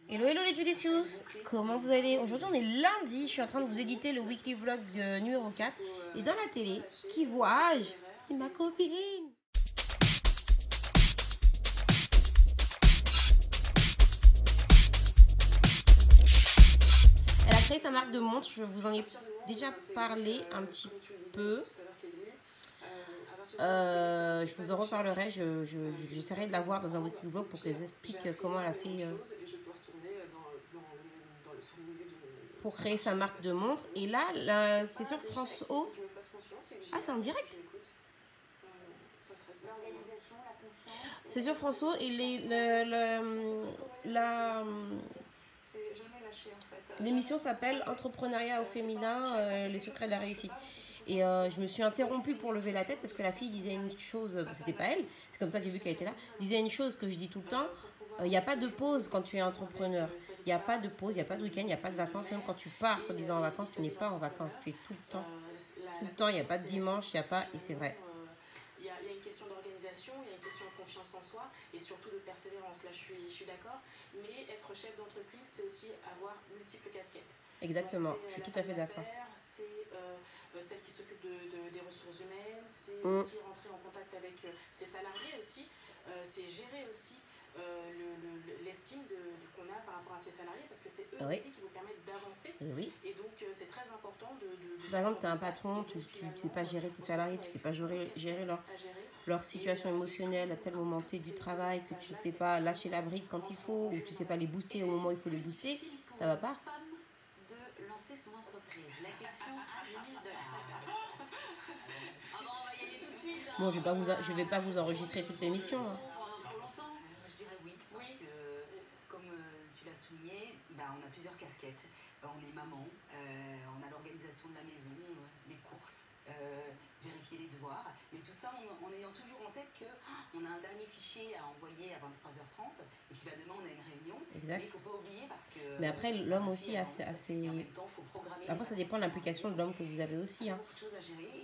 Hello, hello les Delicious, comment vous allez? Aujourd'hui on est lundi, je suis en train de vous éditer le weekly vlog de numéro 4. Et dans la télé, qui vois-je? C'est ma copine. Elle a créé sa marque de montres, je vous en ai déjà parlé un petit peu. Je vous en reparlerai, j'essaierai de la voir dans un weekly vlog pour qu'elle explique comment elle a fait pour créer sa marque de montres. Et là, c'est sur France O. Ah, c'est en direct? C'est sur France O et l'émission s'appelle Entrepreneuriat au féminin, les secrets de la réussite. Et je me suis interrompue pour lever la tête parce que la fille disait une chose, c'était pas elle, c'est comme ça que j'ai vu qu'elle était là, disait une chose que je dis tout le temps. Il n'y a pas de pause quand tu es entrepreneur. Il n'y a pas de pause, il n'y a pas de week-end, il n'y a pas de vacances. Même quand tu pars, soi-disant en vacances, tu n'es pas en vacances. Tu es tout le temps. Tout le temps, il n'y a pas de dimanche, il n'y a pas... Et c'est vrai. Il y a une question d'organisation, il y a une question de confiance en soi et surtout de persévérance. Là, je suis d'accord. Mais être chef d'entreprise, c'est aussi avoir multiples casquettes. Exactement, je suis tout à fait d'accord. C'est celle qui s'occupe des ressources humaines, c'est aussi rentrer en contact avec ses salariés aussi, c'est gérer aussi l'estime qu'on a par rapport à ses salariés, parce que c'est eux aussi qui vous permettent d'avancer. Et donc c'est très important de par exemple, tu as un patron, tu ne sais pas gérer tes salariés, tu ne sais pas gérer leur situation émotionnelle à tel moment T du travail, que tu ne sais pas lâcher la bride quand il faut, ou tu ne sais pas les booster au moment où il faut les booster, ça va pas. De lancer son entreprise. La question, 10 000 $. Ah bon, on va y aller tout de suite. Bon, je vais pas vous enregistrer toute l'émission. Hein. Je dirais oui, parce que comme tu l'as souligné, on a plusieurs casquettes. On est maman, on a l'organisation de la maison, les courses, vérifier les devoirs, mais tout ça en ayant toujours en tête qu'on a un dernier fichier à envoyer à 23h30 et puis demain on a une réunion. Exact. Mais il ne faut pas oublier parce que... Mais après, l'homme aussi a assez... Faut programmer. Après, ça dépend de l'implication de l'homme que vous avez aussi. Hein.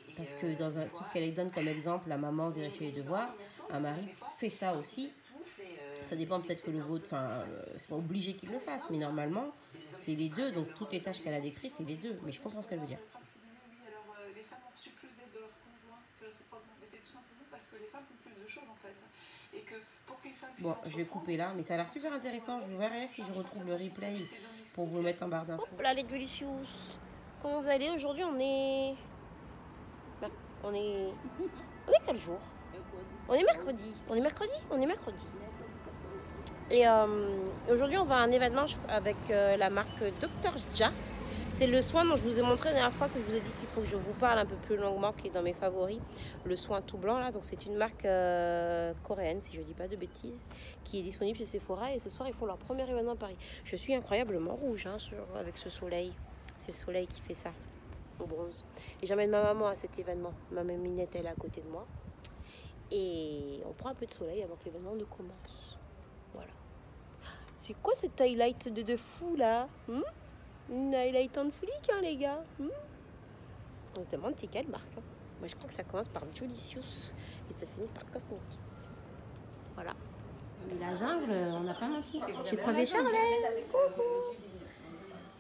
Et parce que dans tout ce qu'elle donne comme exemple, la maman vérifie les devoirs, un mari fait ça aussi. Ça dépend peut-être que le vôtre, enfin, c'est pas obligé qu'il le fasse, mais normalement, c'est les deux. Donc, toutes les tâches qu'elle a décrites, c'est les deux. Mais je comprends ce qu'elle veut dire. Oui, alors les femmes ont reçu plus d'aide de leur conjoint que réciproquement. Mais c'est tout simplement parce que les femmes font plus de choses en fait. Et que pour qu'une femme puisse. Bon, je vais couper là, mais ça a l'air super intéressant. Je verrai si je retrouve le replay pour vous le mettre en barre d'infos. Hop là, les Delicious. Comment vous allez? Aujourd'hui, on est quel jour? On est mercredi. On est mercredi. Et aujourd'hui, on va à un événement avec la marque Dr. Jart. C'est le soin dont je vous ai montré la dernière fois, que je vous ai dit qu'il faut que je vous parle un peu plus longuement, qui est dans mes favoris. Le soin tout blanc, là. Donc, c'est une marque coréenne, si je ne dis pas de bêtises, qui est disponible chez Sephora. Et ce soir, ils font leur premier événement à Paris. Je suis incroyablement rouge hein, avec ce soleil. C'est le soleil qui fait ça, au bronze. Et j'emmène ma maman à cet événement. Ma maminette, elle est à côté de moi. Et on prend un peu de soleil avant que l'événement ne commence. Voilà. C'est quoi cette highlight de fou là? Une highlight en flic hein, les gars. On se demande c'est quelle marque hein. Moi je crois que ça commence par Delicious et ça finit par Cosmetics. Voilà. Et la jungle, on n'a pas menti. J'ai croisé Charlotte.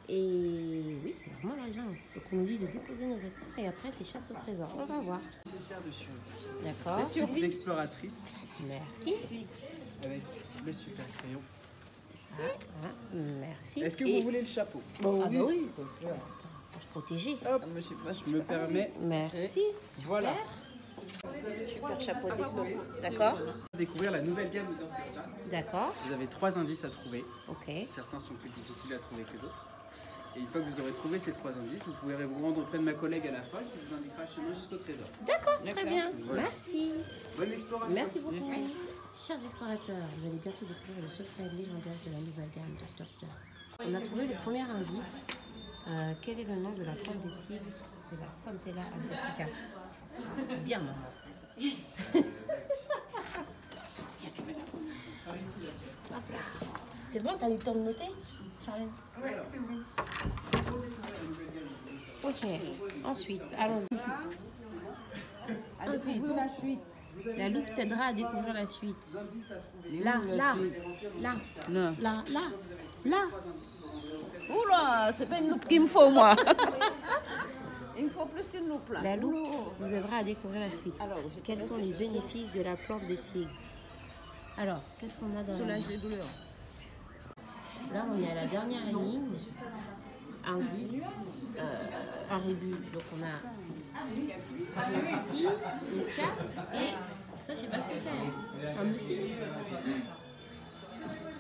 Et oui, c'est vraiment la jungle. Donc on nous dit de déposer nos vêtements et après c'est chasse au trésor. On va voir. Nécessaire de survie. D'accord. L'exploratrice. Merci. Avec le super crayon. Merci. Est-ce que vous voulez le chapeau? Bon, oui. Bah oui. Pour se protéger. Hop, monsieur, je me permets. Merci. Voilà. Super chapeau d'expo. D'accord. Découvrir la nouvelle gamme de Dr. Jart. D'accord. Vous avez 3 indices à trouver. Ok. Certains sont plus difficiles à trouver que d'autres. Et une fois que vous aurez trouvé ces 3 indices, vous pourrez vous rendre auprès de ma collègue à la fin qui vous indiquera le chemin jusqu'au trésor. D'accord, très bien. Voilà. Merci. Bonne exploration. Merci beaucoup. Merci. Chers explorateurs, vous allez bientôt découvrir le secret légendaire de la nouvelle gamme Dr. Jart. On a trouvé le premier indice. Quel est le nom de la plante des tigres? C'est la Centella asiatica. Bien, maman. C'est bon, t'as eu le temps de noter, Charlène? Oui, c'est bon. Ok, ensuite, allons-y. Ensuite, la suite. La loupe t'aidera à découvrir la suite. Là. Là. Oula, c'est pas une loupe qu'il me faut, moi. Il me faut plus qu'une loupe, là. La loupe vous aidera à découvrir la suite. Alors, quels sont les bénéfices de la plante des tigres? Alors, qu'est-ce qu'on a dans soulage les douleurs. Là, on est à la dernière énigme. Indice, un rébut. Donc, on a ici une cape et ça, je sais pas ce que c'est. Un muffin.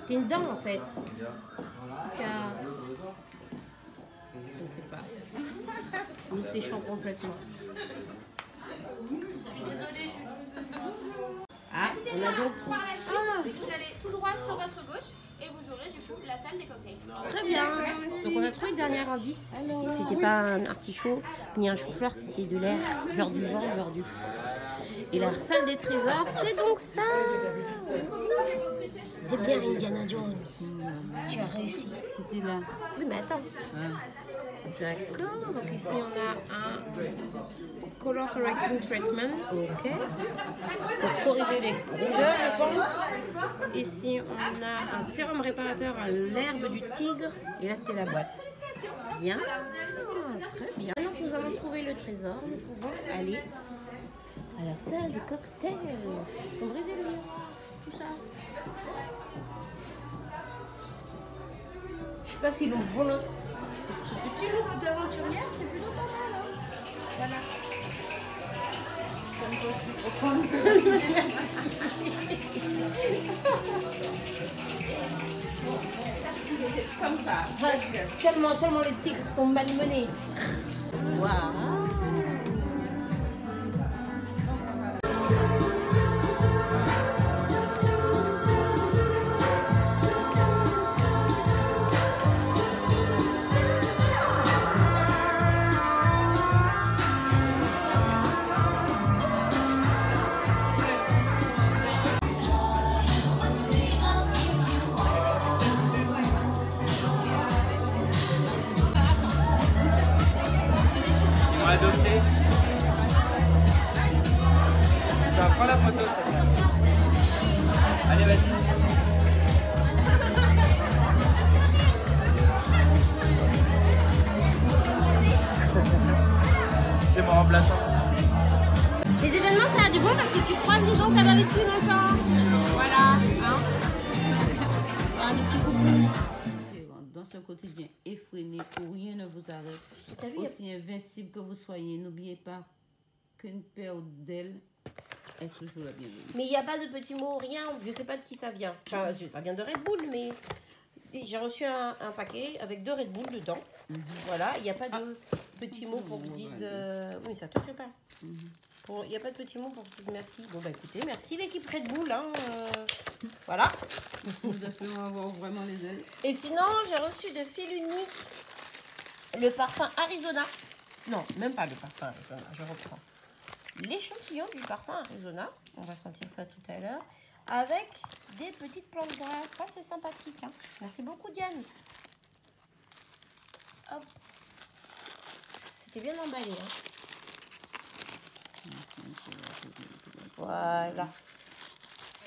C'est une dent en fait. Je ne sais pas. Nous séchons complètement. Désolée, Julie. Ah, on a donc Par la suite, vous allez tout droit sur votre gauche et vous aurez du coup la salle des cocktails. très bien. Donc on a trouvé le dernier indice. C'était pas un artichaut ni un chou-fleur, c'était de l'air, genre du vent, genre du. Et la salle des trésors, c'est donc ça. C'est bien Indiana Jones. Tu as réussi. C'était là. Oui, mais attends. D'accord. Donc ici on a un color correcting treatment. Ok. Pour corriger les rougeurs, je pense. Ici on a un sérum réparateur à l'herbe du tigre. Et là c'était la boîte. Bien. Très bien. Maintenant que nous avons trouvé le trésor, nous pouvons aller à la salle des cocktails. Ils sont brisés le mur. Tout ça. Je sais pas si l'on volontaire. Ce petit look d'aventurière, c'est plutôt pas mal. Hein, voilà. Comme ça. Tellement les tigres tombent malmenés. Waouh. Adopté. Tiens, prends la photo, s'il te plaît. Allez, vas-y. C'est mon remplaçant. Les événements, ça a du bon parce que tu croises les gens que tu avais depuis longtemps. Voilà. Hein, un des petits coucou. Dans ce quotidien effréné où rien ne vous arrête, aussi invincible que vous soyez, n'oubliez pas qu'une paire d'ailes est toujours la bienvenue. Mais il n'y a pas de petits mots, rien. Je ne sais pas de qui ça vient. Enfin, ça vient de Red Bull, mais j'ai reçu un paquet avec 2 Red Bull dedans. Voilà, il n'y a pas de petits mots pour que vous dise... Oui, ça ne te fait pas. Il n'y a pas de petits mots pour que vous dise merci. Bon, bah écoutez, merci l'équipe Red Bull. Hein, voilà. Nous espérons avoir vraiment les ailes. Et sinon, j'ai reçu de fil unique le parfum Arizona. Non, même pas le parfum Arizona, je reprends. L'échantillon du parfum Arizona. On va sentir ça tout à l'heure. Avec des petites plantes grasses. Ça, c'est sympathique. Hein. Merci beaucoup, Diane. Hop. C'était bien emballé. Hein. Voilà.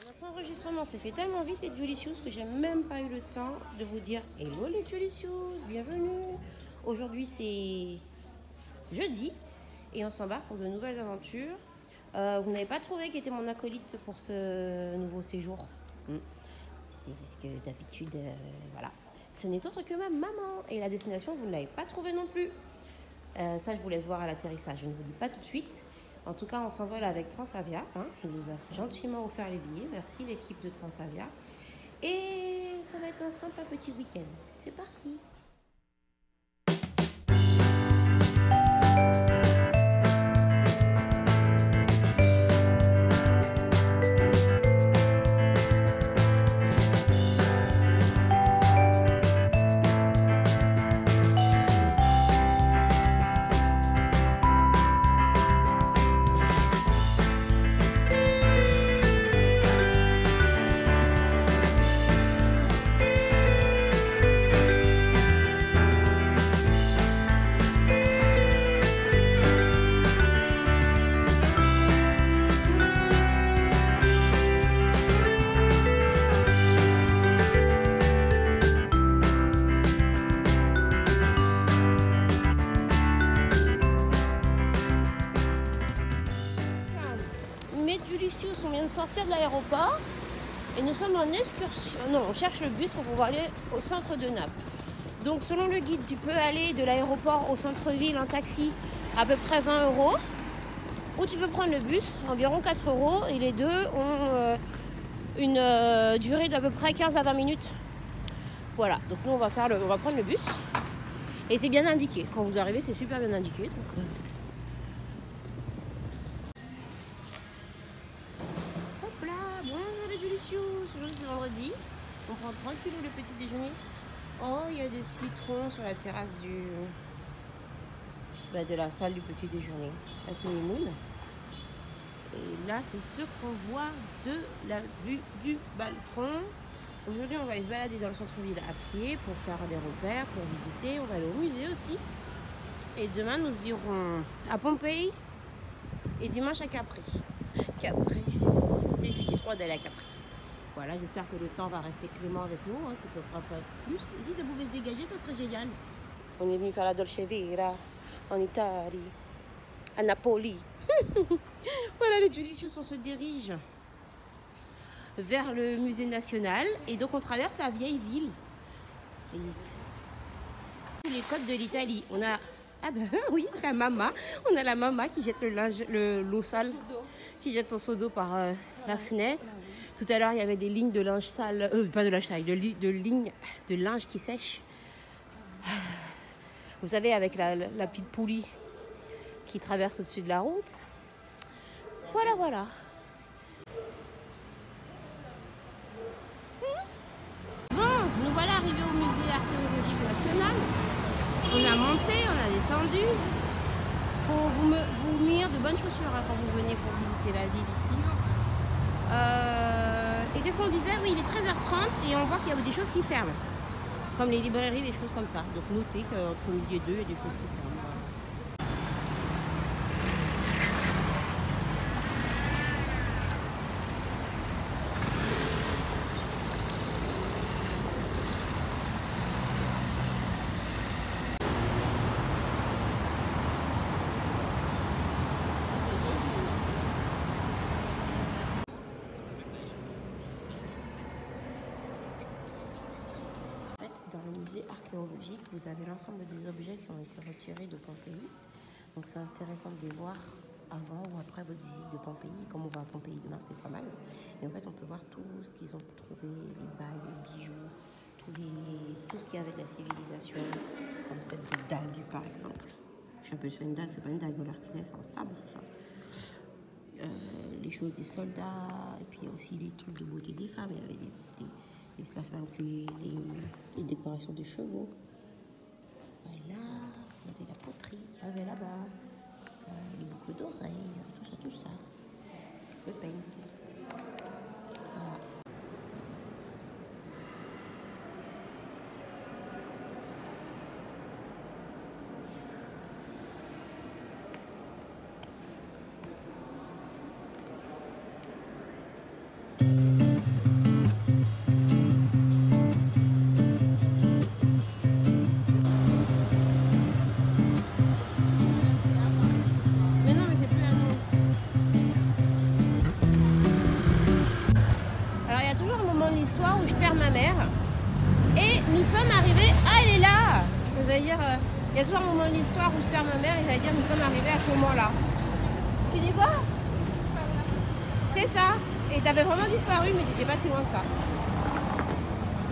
Notre enregistrement s'est fait tellement vite, les Julicious, que j'ai même pas eu le temps de vous dire hello les Julicious, bienvenue. Aujourd'hui c'est jeudi et on s'embarque pour de nouvelles aventures. Vous n'avez pas trouvé qui était mon acolyte pour ce nouveau séjour. C'est parce que d'habitude, voilà, ce n'est autre que ma maman. Et la destination, vous ne l'avez pas trouvée non plus. Ça, je vous laisse voir à l'atterrissage. Je ne vous dis pas tout de suite. En tout cas, on s'envole avec Transavia, hein, qui nous a gentiment offert les billets. Merci l'équipe de Transavia. Et ça va être un simple petit week-end. C'est parti! sortir de l'aéroport et nous sommes en excursion. Non, on cherche le bus pour pouvoir aller au centre de Naples. Donc selon le guide, tu peux aller de l'aéroport au centre-ville en taxi à peu près 20 €. Ou tu peux prendre le bus, environ 4 €. Et les deux ont une durée d'à peu près 15 à 20 minutes. Voilà, donc nous on va prendre le bus. Et c'est bien indiqué. Quand vous arrivez, c'est super bien indiqué. Donc, hop là, bonjour les Julicious. Aujourd'hui c'est vendredi. On prend tranquille le petit déjeuner. Oh, il y a des citrons sur la terrasse de la salle du petit déjeuner. Là c'est Mimoun. Et là c'est ce qu'on voit de la vue du balcon. Aujourd'hui, on va aller se balader dans le centre-ville à pied pour faire des repères, pour visiter. On va aller au musée aussi. Et demain, nous irons à Pompéi et dimanche à Capri. Capri, c'est fini trop d'aller à Capri. Voilà, j'espère que le temps va rester clément avec nous, hein, qu'il ne pleuvra pas plus. Et si ça pouvait se dégager, ça serait génial. On est venu faire la Dolce Vita en Italie, à Napoli. Voilà, les Julicious, on se dirige vers le musée national et donc on traverse la vieille ville. Et les côtes de l'Italie. On a oui, la mama. On a la mama qui jette le linge, l'eau sale, qui jette son seau d'eau par la fenêtre. Tout à l'heure, il y avait des lignes de linge sale, pas de linge sale, de lignes de linge qui sèche. Vous savez, avec la petite poulie qui traverse au-dessus de la route. Voilà. Nous voilà arrivés au musée archéologique national. On a monté, on a descendu. Il faut vous munir de bonnes chaussures hein, quand vous venez pour visiter la ville ici. Et qu'est-ce qu'on disait? Oui, il est 13h30 et on voit qu'il y a des choses qui ferment. Comme les librairies, des choses comme ça. Donc notez qu'entre midi et 2, il y a des choses qui ferment. Dans le musée archéologique, vous avez l'ensemble des objets qui ont été retirés de Pompéi. Donc c'est intéressant de les voir avant ou après votre visite de Pompéi. Comme on va à Pompéi demain, c'est pas mal. Et en fait, on peut voir tout ce qu'ils ont trouvé, les bagues, les bijoux, tout ce qui est avec la civilisation, comme cette dague par exemple. J'appelle ça une dague, c'est pas une dague, alors qu'il laisse un sabre. Les choses des soldats, et puis aussi les trucs de beauté des femmes. Il y avait des classes, par exemple, les décorations des chevaux. Voilà, il y avait la poterie qu'il y avait là-bas, les boucles d'oreilles, tout ça. Le peigne. Voilà. L'histoire où je perds ma mère et nous sommes arrivés. Ah, elle est là. J'allais dire, il y a toujours un moment de l'histoire où je perds ma mère et j'allais dire nous sommes arrivés à ce moment-là. Tu dis quoi? C'est ça. Et t'avais vraiment disparu, mais t'étais pas si loin que ça.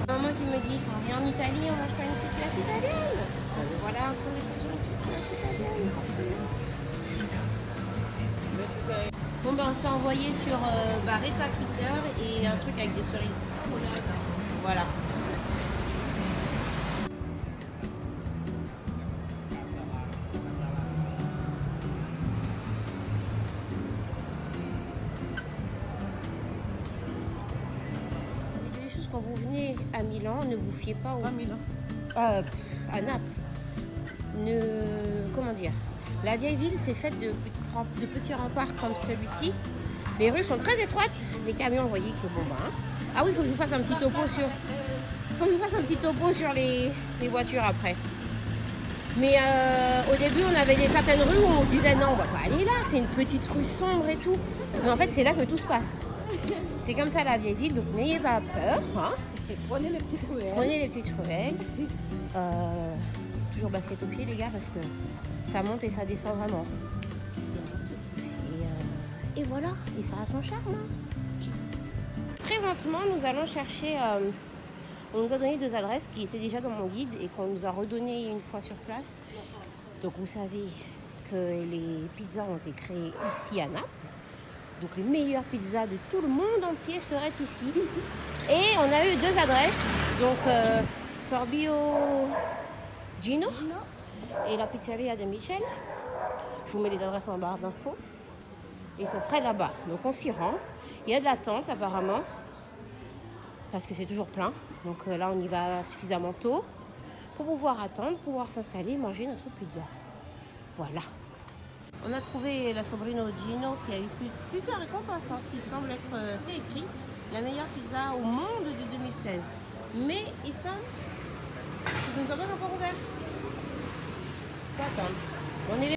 Maman qui me dit quand on vient en Italie, on mange pas une petite glace italienne. Voilà, en train de chercher une petite glace italienne. Bon ben on s'est envoyé sur Barretta Kinder et un truc avec des cerises. Voilà. Des choses quand vous venez à Milan, ne vous fiez pas au... à Naples. Comment dire? La vieille ville, c'est faite de petits remparts comme celui-ci. Les rues sont très étroites. Les camions, vous voyez que bon ben. Ah oui, il faut que je vous fasse un petit topo sur. Faut que je vous fasse un petit topo sur les voitures après. Mais au début, on avait certaines rues où on se disait non, on va pas aller là. C'est une petite rue sombre et tout. Mais en fait, c'est là que tout se passe. C'est comme ça la vieille ville, donc n'ayez pas peur. Hein. Prenez les petites ruelles. Prenez les petites ruelles. Toujours basket au pied les gars parce que ça monte et ça descend vraiment. Et voilà, et ça a son charme. Hein. Présentement, nous allons chercher... on nous a donné 2 adresses qui étaient déjà dans mon guide et qu'on nous a redonné une fois sur place. Donc vous savez que les pizzas ont été créées ici à Naples. Donc les meilleures pizzas de tout le monde entier seraient ici. Et on a eu 2 adresses. Donc Sorbio Gino et la pizzeria de Michel. Je vous mets les adresses en barre d'infos. Et ça serait là-bas. Donc on s'y rend. Il y a de l'attente apparemment. Parce que c'est toujours plein. Donc là on y va suffisamment tôt. Pour pouvoir attendre, pouvoir s'installer, manger notre pizza. Voilà. On a trouvé la Sobrino Gino qui a eu plusieurs récompenses. Hein, qui semble être, c'est écrit, la meilleure pizza au monde de 2016. Mais ils ne sont pas encore ouverts. Faut attendre. On est les...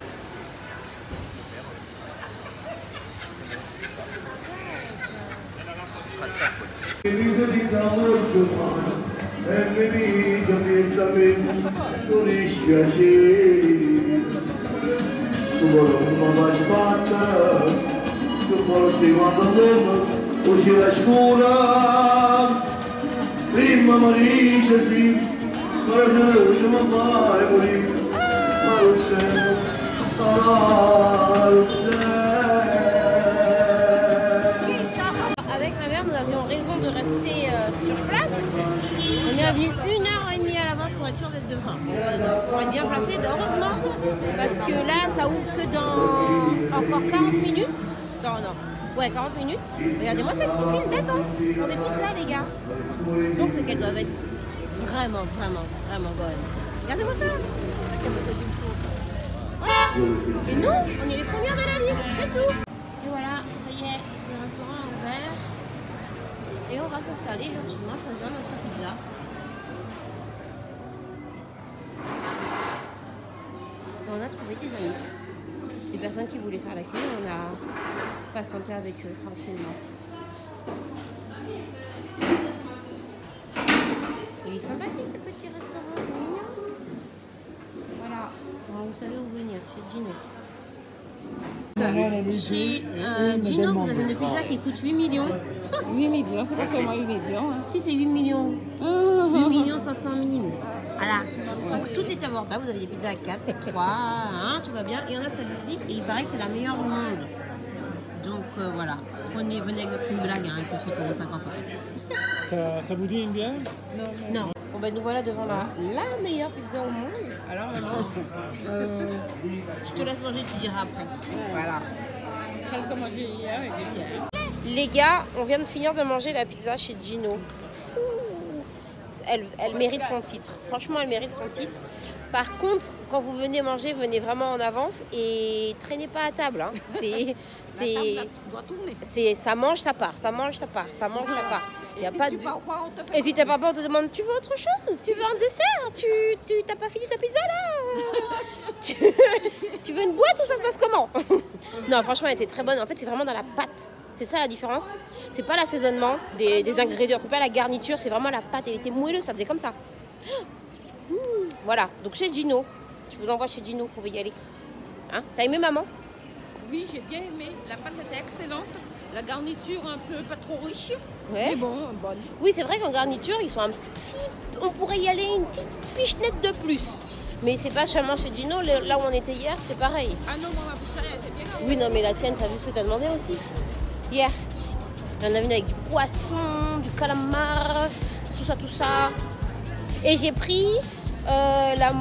Ce sera de ta faute. Avec ma mère, nous avions raison de rester sur place. On est venu 1h30 à l'avance pour être sûr d'être devant. Pour être bien placé, heureusement, parce que là, ça ouvre que dans encore 40 minutes. Non. Ouais, 40 minutes. Regardez-moi cette file d'attente pour des pizzas, les gars. Donc, c'est qu'elles doivent être vraiment bonnes. Regardez-moi ça. Voilà. Et nous, on est les premières de la liste, c'est tout. Et voilà, ça y est, c'est le restaurant ouvert. Et on va s'installer gentiment, choisir notre pizza. Et on a trouvé des amis. Des personnes qui voulaient faire la queue, on a patienté avec eux tranquillement. Il est sympathique ce petit restaurant, c'est mignon. Voilà, bon, vous savez où venir, chez Gino. Chez Gino, vous avez une pizza qui coûte 8 millions. 8 millions, c'est pas seulement 8 millions. Hein. Si, c'est 8 millions. 8 millions 500 000. Voilà. Donc tout est abordable. Vous avez des pizzas à 4, 3, 1, tout va bien. Et on a celle-ci. Et il paraît que c'est la meilleure du monde. Donc voilà. Venez avec notre blague. Hein, elle coûte 8,50 € en fait. Ça vous dit une bière? Non. Bon ben nous voilà devant la meilleure pizza au monde. Alors maman, je te laisse manger, tu diras après. Voilà. Celle que j'ai hier était bien. Les gars, on vient de finir de manger la pizza chez Gino. Elle mérite son titre. Franchement, elle mérite son titre. Par contre, quand vous venez manger, venez vraiment en avance et traînez pas à table. Hein. Ça mange, ça part. Ça mange, ça part. Ça mange, ça part. Et si tu pars pas, on te fait. Et si t'as pas peur, on te demande tu veux autre chose? Tu veux un dessert? Tu t'as pas fini ta pizza là? tu veux une boîte ou ça se passe comment? Non, franchement, elle était très bonne. En fait, c'est vraiment dans la pâte. C'est ça la différence. C'est pas l'assaisonnement des ingrédients, c'est pas la garniture, c'est vraiment la pâte. Elle était moelleuse, ça faisait comme ça. Voilà, donc chez Gino. Je vous envoie chez Gino, vous pouvez y aller. Hein? T'as aimé maman? Oui, j'ai bien aimé. La pâte était excellente. La garniture un peu pas trop riche. Ouais. Mais bon, bonne. Oui, c'est vrai qu'en garniture, ils sont un petit... On pourrait y aller une petite pichenette de plus. Mais c'est pas seulement chez Gino, là où on était hier, c'était pareil. Ah non, moi, ma pizza, elle était bien. Oui, non, mais la tienne, t'as vu ce que t'as demandé aussi? Hier. J'en ai une avec du poisson, du calamar, tout ça. Et j'ai pris la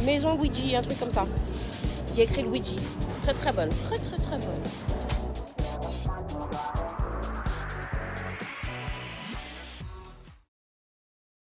maison Luigi, un truc comme ça. Il y a écrit Luigi. Très bonne. Très bonne.